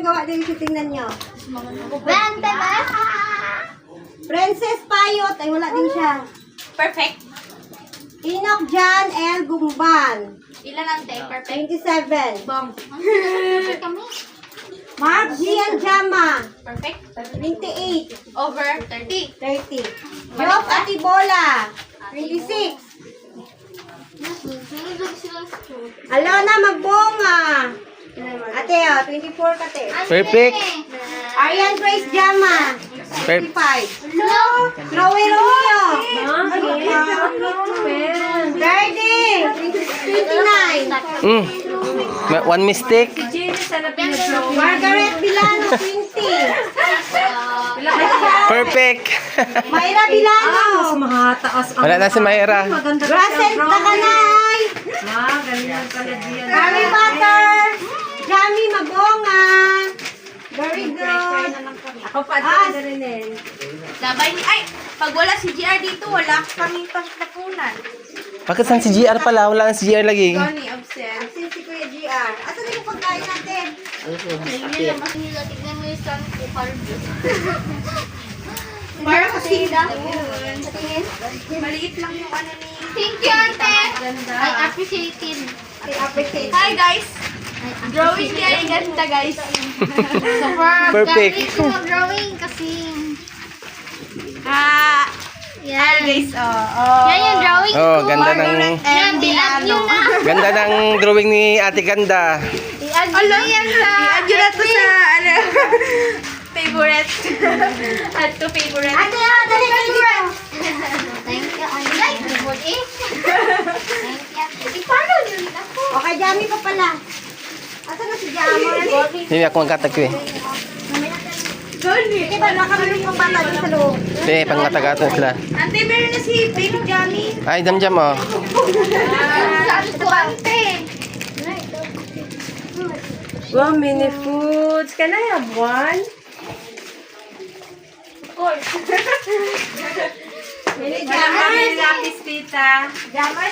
gawa din siya, tingnan nyo. Bente ba? Princess Payot, ay wala din siya. Perfect. Inok Jan L. Gumban, Ilan ang te? Perfect. 27. Bong. Kami. Mark Gian Jama, Perfect. 28. Over 30. 30. Job Atibola, 26. Alona Magbonga. Ate, 24 ka, te. Perfect. Arian Grace Jama, 55. Chloe Romeo, 30. 29. One mistake. Margaret Bilano, 20. Perfect. Mayra Bilano. Wala na si Mayra. Russell Takanay. Harry Potter. Jamie Mabonga. Very good. Ako pa rin eh. Labay ni... Ay! Pag wala si GR dito, wala kami pagkakunan. Bakit saan si GR pala? Wala na si GR lagi. Tony, obsessed. Asin si Kuya GR. Asan na yung pagkain natin? Tignan mo yung son ko, Carlos. Para kasi Tingin. maliit lang yung ano ni... Thank you, ate. I appreciate it. I appreciate. Hi guys! Drawing niya ay ganda guys. Perfect. Galing ko mag-drawing kasi. Hi Yan. guys, Yan yung drawing ko. Oh, ganda ng Yan, i-add nyo na. ganda ng drawing ni Ate Ganda. I-add nyo na yan sa... I-add yun na to sa ano, favorite. Add to favorite. Ate, dali kayo dito. Thank you. Ay, favorite eh. Thank you. I-follow nyo rin ako. Okay, Jamie pa pala. Asan na si Jamie? Hindi ako magkatag ko eh. Sige ba, baka meron pang bata doon sa loob. Hindi, pangatag-ato sila. Ante, meron na si Baby Johnny. Ay, jam-jam oh. Sabi ko, ante. Wow, mini foods. Can I have one? Of course. Jamie, Walang kami lapis, tita. Jamie.